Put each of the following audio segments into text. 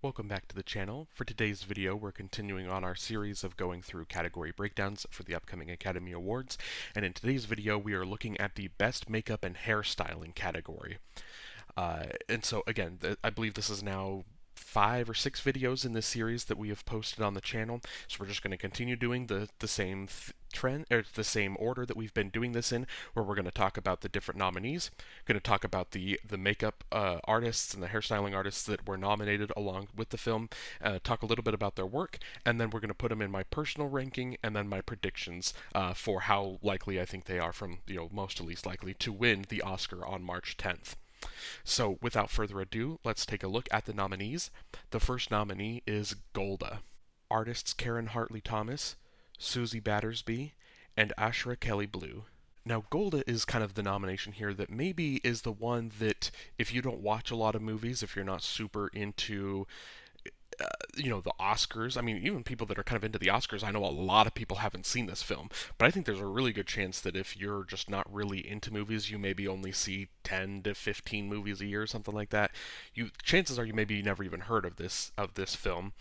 Welcome back to the channel. For today's video, we're continuing on our series of going through category breakdowns for the upcoming Academy Awards, and in today's video we are looking at the Best Makeup and Hairstyling category. And so again, I believe this is now 5 or 6 videos in this series that we have posted on the channel, so we're just going to continue doing the same trend, or the same order that we've been doing this in, where we're going to talk about the different nominees, going to talk about the makeup artists and the hairstyling artists that were nominated along with the film, talk a little bit about their work, and then we're going to put them in my personal ranking and then my predictions for how likely I think they are from most to least likely to win the Oscar on March 10th. So, without further ado, let's take a look at the nominees. The first nominee is Golda. Artists Karen Hartley Thomas, Susie Battersby, and Ashra Kelly Blue. Now, Golda is kind of the nomination here that maybe is the one that, if you don't watch a lot of movies, if you're not super into the Oscars. I mean, even people that are kind of into the Oscars, I know a lot of people haven't seen this film, but I think there's a really good chance that if you're just not really into movies, you maybe only see 10 to 15 movies a year or something like that. Chances are you maybe never even heard of this film.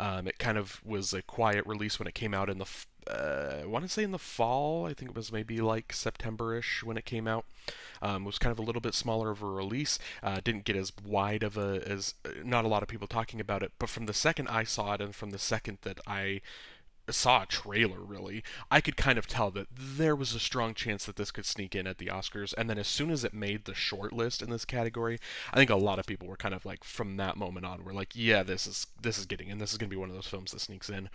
It kind of was a quiet release when it came out in the I want to say in the fall. I think it was maybe like September-ish when it came out. It was kind of a little bit smaller of a release. Didn't get as wide of as not a lot of people talking about it. But from the second I saw it, and from the second that I saw a trailer, really, I could kind of tell that there was a strong chance that this could sneak in at the Oscars. And then as soon as it made the short list in this category, I think a lot of people were kind of like, from that moment on, were like, yeah, this is getting in. This is going to be one of those films that sneaks in.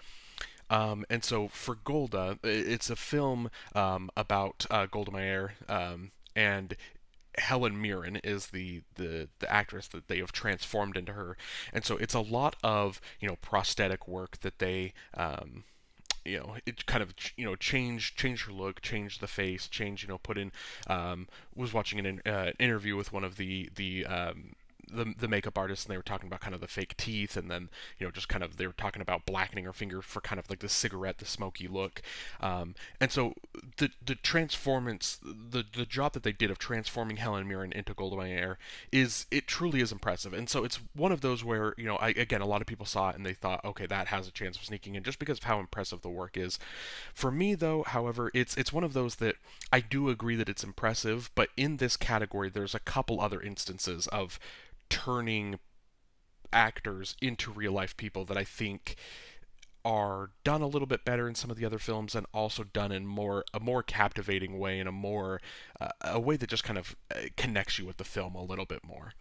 And so for Golda, it's a film about Golda Meir, and Helen Mirren is the actress that they have transformed into her. And so it's a lot of prosthetic work that they it kind of change her look, change the face, put in. Was watching an interview with one of the makeup artists, and they were talking about kind of the fake teeth, and then just kind of they were talking about blackening her finger for kind of like the cigarette, the smoky look. And so the transformance, the job that they did of transforming Helen Mirren into Golda Meir it truly is impressive. And so it's one of those where again, a lot of people saw it and they thought, okay, that has a chance of sneaking in just because of how impressive the work is. For me though, however, it's one of those that I do agree that it's impressive, but in this category there's a couple other instances of turning actors into real life people that I think are done a little bit better in some of the other films, and also done in a more captivating way, in a way that just kind of connects you with the film a little bit more.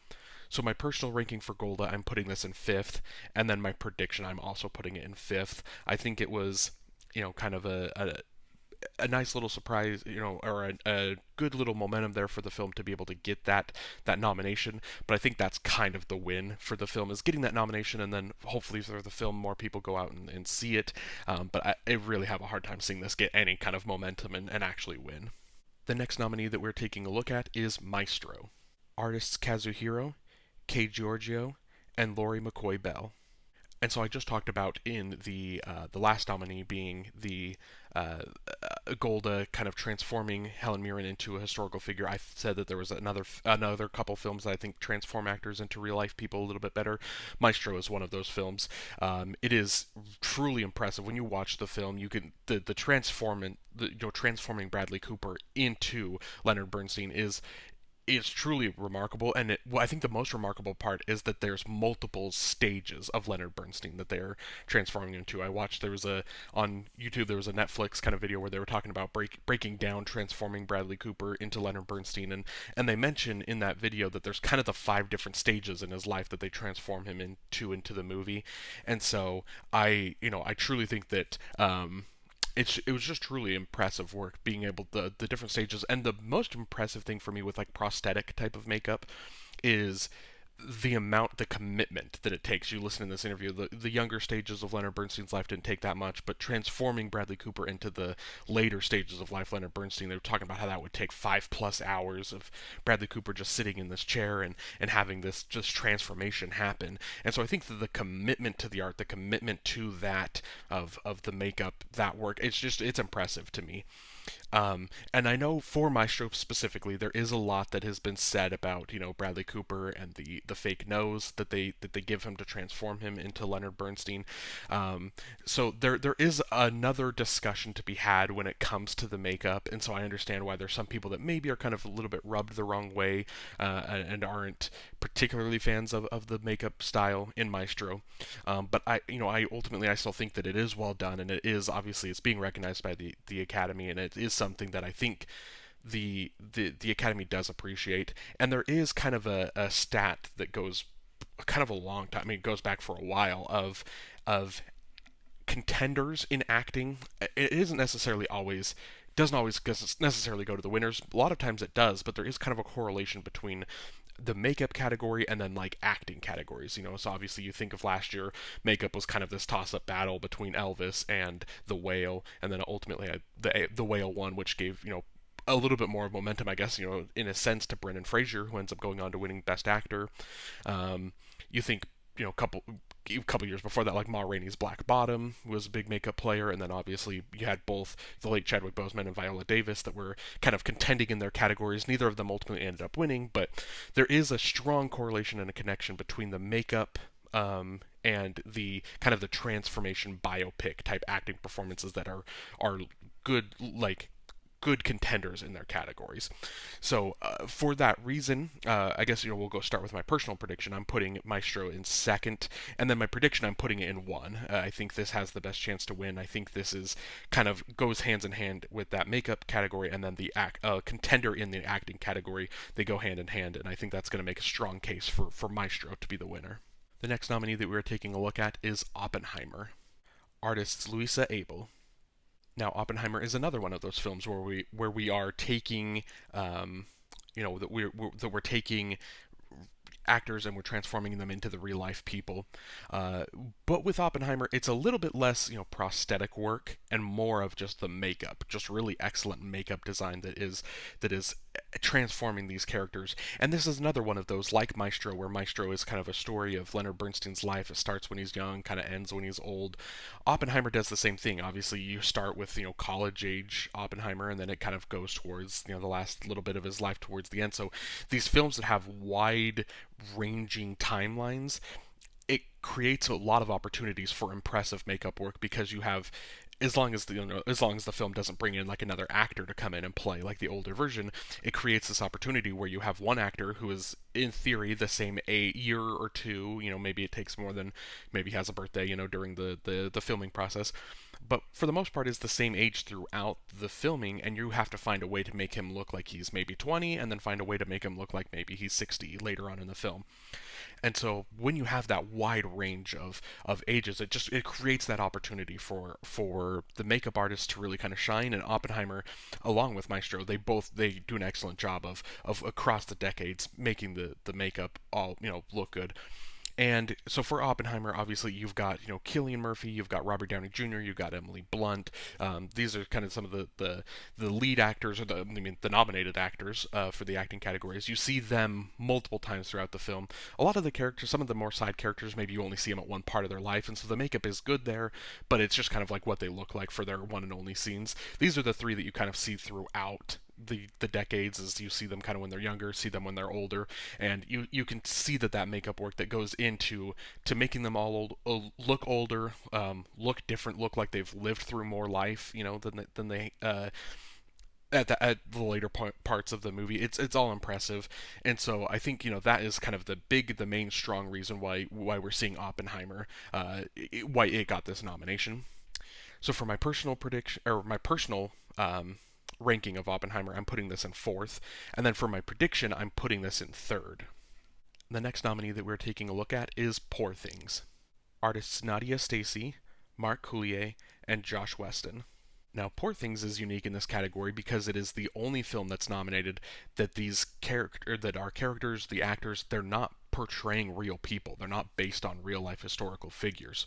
So my personal ranking for Golda, I'm putting this in 5th, and then my prediction, I'm also putting it in 5th. I think it was kind of a nice little surprise, or a good little momentum there for the film to be able to get that nomination. But I think that's kind of the win for the film, is getting that nomination, and then hopefully for the film more people go out and see it. But I really have a hard time seeing this get any kind of momentum and actually win. The next nominee that we're taking a look at is Maestro. Artists Kazuhiro, Kei Giorgio, and Laurie McCoy Bell. And so I just talked about in the last nominee being the Golda kind of transforming Helen Mirren into a historical figure. I said that there was another couple films that I think transform actors into real life people a little bit better. Maestro is one of those films. It is truly impressive when you watch the film. You can transforming Bradley Cooper into Leonard Bernstein is truly remarkable, and I think the most remarkable part is that there's multiple stages of Leonard Bernstein that they're transforming into. I watched, on YouTube, there was a Netflix kind of video where they were talking about breaking down transforming Bradley Cooper into Leonard Bernstein, and they mention in that video that there's kind of the 5 different stages in his life that they transform him into the movie. And so I truly think that it was just truly impressive work, being able the different stages. And the most impressive thing for me with like prosthetic type of makeup is the commitment that it takes. You listen to this interview, the younger stages of Leonard Bernstein's life didn't take that much, but transforming Bradley Cooper into the later stages of life, Leonard Bernstein, they were talking about how that would take 5+ hours of Bradley Cooper just sitting in this chair and having this just transformation happen. And so I think that the commitment to the art, the commitment to that of the makeup, that work, it's impressive to me. And I know for Maestro specifically, there is a lot that has been said about Bradley Cooper and the fake nose that they give him to transform him into Leonard Bernstein. So there is another discussion to be had when it comes to the makeup, and so I understand why there's some people that maybe are kind of a little bit rubbed the wrong way, and aren't particularly fans of the makeup style in Maestro. But I ultimately I still think that it is well done, and it is obviously it's being recognized by the Academy, and it is something that I think the Academy does appreciate. And there is kind of a stat that goes kind of a long time. I mean, it goes back for a while of contenders in acting. It isn't necessarily always doesn't always necessarily go to the winners. A lot of times it does, but there is kind of a correlation between the makeup category and then like acting categories. So obviously you think of last year, makeup was kind of this toss-up battle between Elvis and the Whale, and then ultimately the Whale won, which gave a little bit more of momentum, I guess, in a sense, to Brendan Fraser, who ends up going on to winning Best Actor. You think, a couple years before that, like Ma Rainey's Black Bottom was a big makeup player, and then obviously you had both the late Chadwick Boseman and Viola Davis that were kind of contending in their categories. Neither of them ultimately ended up winning, but there is a strong correlation and a connection between the makeup and the kind of the transformation biopic type acting performances that are good, like good contenders in their categories. So for that reason, I guess we'll go start with my personal prediction. I'm putting Maestro in second, and then my prediction I'm putting it in one. I think this has the best chance to win. I think this is kind of goes hands in hand with that makeup category, and then the contender in the acting category. They go hand in hand, and I think that's going to make a strong case for Maestro to be the winner. The next nominee that we're taking a look at is Oppenheimer. Artists Louisa Abel. Now, Oppenheimer is another one of those films where we are taking, that we're taking actors and we're transforming them into the real life people. But with Oppenheimer, it's a little bit less, prosthetic work and more of just the makeup, just really excellent makeup design that is transforming these characters. And this is another one of those, like Maestro, where Maestro is kind of a story of Leonard Bernstein's life. It starts when he's young, kind of ends when he's old. Oppenheimer does the same thing. Obviously, you start with college age Oppenheimer, and then it kind of goes towards the last little bit of his life towards the end. So these films that have wide ranging timelines, it creates a lot of opportunities for impressive makeup work because you have as long as the film doesn't bring in like another actor to come in and play like the older version, it creates this opportunity where you have one actor who is in theory the same a year or two, maybe it takes more than maybe he has a birthday, during the filming process, but for the most part is the same age throughout the filming, and you have to find a way to make him look like he's maybe 20 and then find a way to make him look like maybe he's 60 later on in the film. And so when you have that wide range of ages, it creates that opportunity for the makeup artist to really kind of shine. And Oppenheimer, along with Maestro, they do an excellent job of across the decades making the makeup all look good. And so for Oppenheimer, obviously you've got Cillian Murphy, you've got Robert Downey Jr., you've got Emily Blunt. These are kind of some of the lead actors, or the nominated actors for the acting categories. You see them multiple times throughout the film. A lot of the characters, some of the more side characters, maybe you only see them at one part of their life, and so the makeup is good there, but it's just kind of like what they look like for their one and only scenes. These are the three that you kind of see throughout the decades, as you see them kind of when they're younger, see them when they're older, and you can see that makeup work that goes into to making them all look older, look different, look like they've lived through more life, than they at the later parts of the movie. It's all impressive, and so I think that is kind of the main strong reason why we're seeing Oppenheimer, why it got this nomination. So for my personal prediction, or my personal ranking of Oppenheimer, I'm putting this in fourth, and then for my prediction, I'm putting this in third. The next nominee that we're taking a look at is Poor Things. Artists Nadia Stacy, Mark Coulier, and Josh Weston. Now, Poor Things is unique in this category because it is the only film that's nominated that our characters, the actors, they're not portraying real people. They're not based on real life historical figures.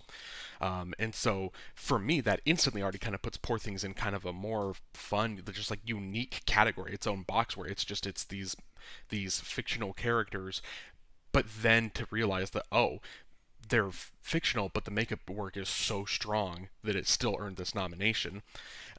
And so for me, that instantly already kind of puts Poor Things in kind of a more fun, just like unique category, its own box, where it's these fictional characters, but then to realize that, oh, they're fictional, but the makeup work is so strong that it still earned this nomination.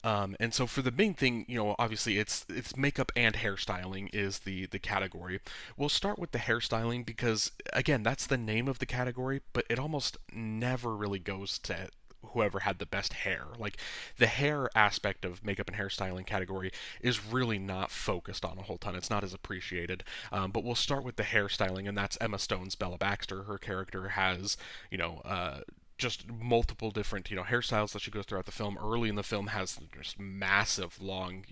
And so for the main thing, obviously it's makeup and hairstyling is the category. We'll start with the hairstyling because again, that's the name of the category, but it almost never really goes to whoever had the best hair. Like the hair aspect of makeup and hairstyling category is really not focused on a whole ton. It's not as appreciated. But we'll start with the hairstyling, and that's Emma Stone's Bella Baxter. Her character has, just multiple different, hairstyles that she goes throughout the film. Early in the film has just massive, long,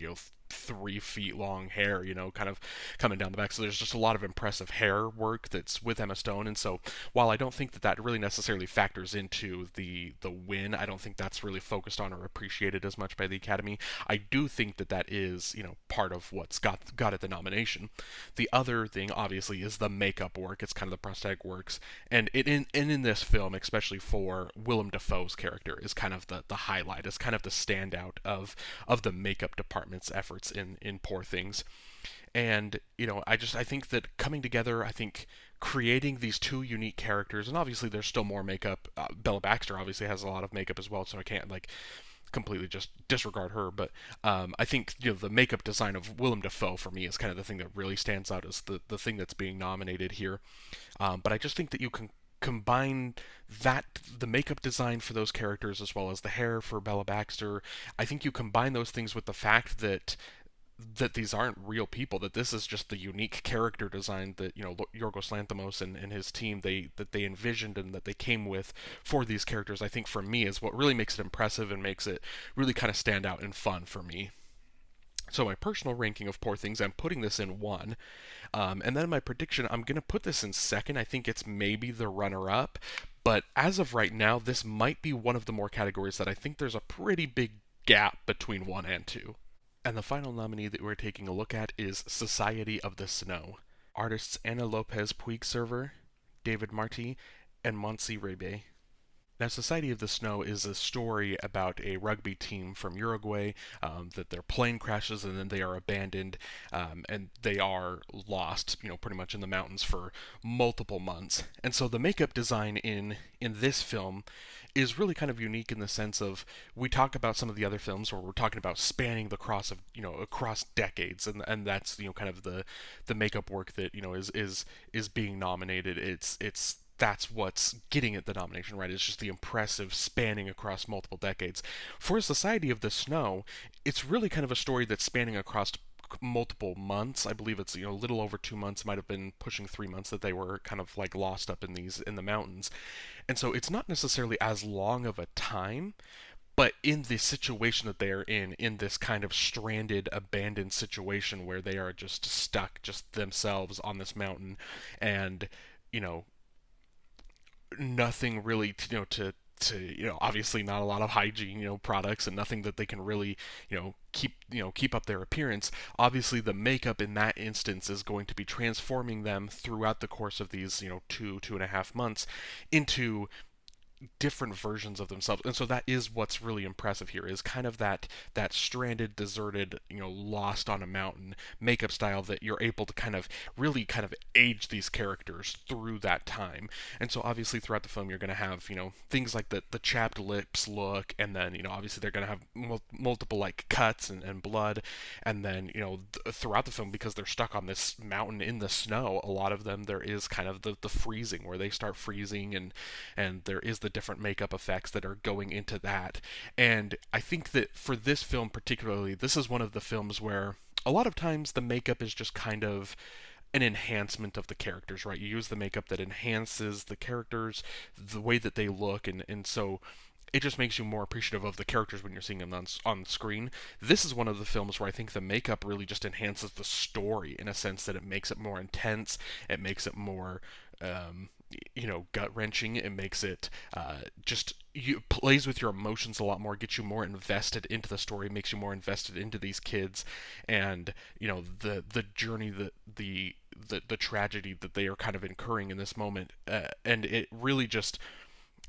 3 feet long hair, kind of coming down the back. So there's just a lot of impressive hair work that's with Emma Stone. And so while I don't think that that really necessarily factors into the win, I don't think that's really focused on or appreciated as much by the Academy. I do think that that is, part of what's got it the nomination. The other thing, obviously, is the makeup work. It's kind of the prosthetic works, and in this film, especially for Willem Dafoe's character, is kind of the highlight, is kind of the standout of the makeup department's efforts in Poor Things. And I think that coming together, I think creating these two unique characters, and obviously there's still more makeup. Bella Baxter obviously has a lot of makeup as well, so I can't like completely just disregard her. But I think the makeup design of Willem Dafoe for me is kind of the thing that really stands out as the thing that's being nominated here. But I just think that you can combine that the makeup design for those characters as well as the hair for Bella Baxter. I think you combine those things with the fact that these aren't real people, that this is just the unique character design that Yorgos Lanthimos and his team they envisioned and that they came with for these characters. I think for me is what really makes it impressive and makes it really kind of stand out and fun for me. So my personal ranking of Poor Things, I'm putting this in 1. And then my prediction, I'm going to put this in 2nd. I think it's maybe the runner-up. But as of right now, this might be one of the more categories that I think there's a pretty big gap between 1 and 2. And the final nominee that we're taking a look at is Society of the Snow. Artists Ana Lopez Puigserver, David Martí, and Montse Rebe. Now, Society of the Snow is a story about a rugby team from Uruguay that their plane crashes and then they are abandoned and they are lost, pretty much in the mountains for multiple months. And so the makeup design in this film is really kind of unique in the sense of we talk about some of the other films where we're talking about spanning the cross of across decades, and that's kind of the makeup work that is being nominated. It's that's what's getting it the nomination, right? It's just the impressive spanning across multiple decades. For Society of the Snow, it's really kind of a story that's spanning across multiple months. I believe it's a little over 2 months, might have been pushing 3 months that they were kind of like lost up in the mountains, and so it's not necessarily as long of a time. But in the situation that they are in this kind of stranded, abandoned situation where they are just stuck, just themselves on this mountain, and nothing really obviously not a lot of hygiene products and nothing that they can really keep up their appearance. Obviously the makeup in that instance is going to be transforming them throughout the course of these 2.5 months into different versions of themselves. And so that is what's really impressive here, is kind of that stranded, deserted, lost on a mountain makeup style that you're able to kind of really kind of age these characters through that time. And so obviously throughout the film you're going to have things like the chapped lips look, and then obviously they're going to have multiple like cuts and blood, and then throughout the film, because they're stuck on this mountain in the snow, a lot of them there is kind of the freezing where they start freezing, and there is the different makeup effects that are going into that. And I think that for this film particularly, this is one of the films where a lot of times the makeup is just kind of an enhancement of the characters, right? You use the makeup that enhances the characters, the way that they look, and so it just makes you more appreciative of the characters when you're seeing them on screen. This is one of the films where I think the makeup really just enhances the story in a sense that it makes it more intense, it makes it more gut wrenching. It makes it just you plays with your emotions a lot more, gets you more invested into the story, makes you more invested into these kids, and the journey, the tragedy that they are kind of incurring in this moment, and it really just.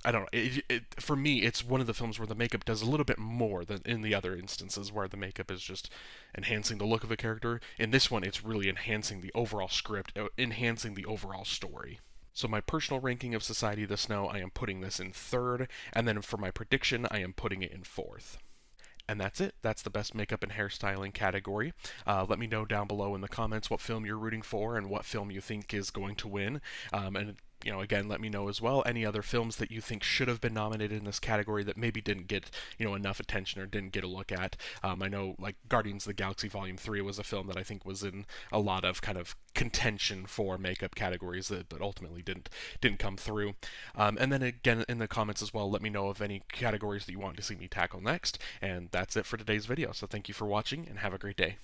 I don't know. For me, it's one of the films where the makeup does a little bit more than in the other instances where the makeup is just enhancing the look of a character. In this one, it's really enhancing the overall script, enhancing the overall story. So my personal ranking of Society of the Snow, I am putting this in third, and then for my prediction, I am putting it in fourth. And that's it. That's the best makeup and hairstyling category. Let me know down below in the comments what film you're rooting for and what film you think is going to win. And again, let me know as well any other films that you think should have been nominated in this category that maybe didn't get, enough attention or didn't get a look at. I know, like, Guardians of the Galaxy Volume 3 was a film that I think was in a lot of kind of contention for makeup categories but ultimately didn't come through. And then again, in the comments as well, let me know of any categories that you want to see me tackle next. And that's it for today's video. So thank you for watching and have a great day.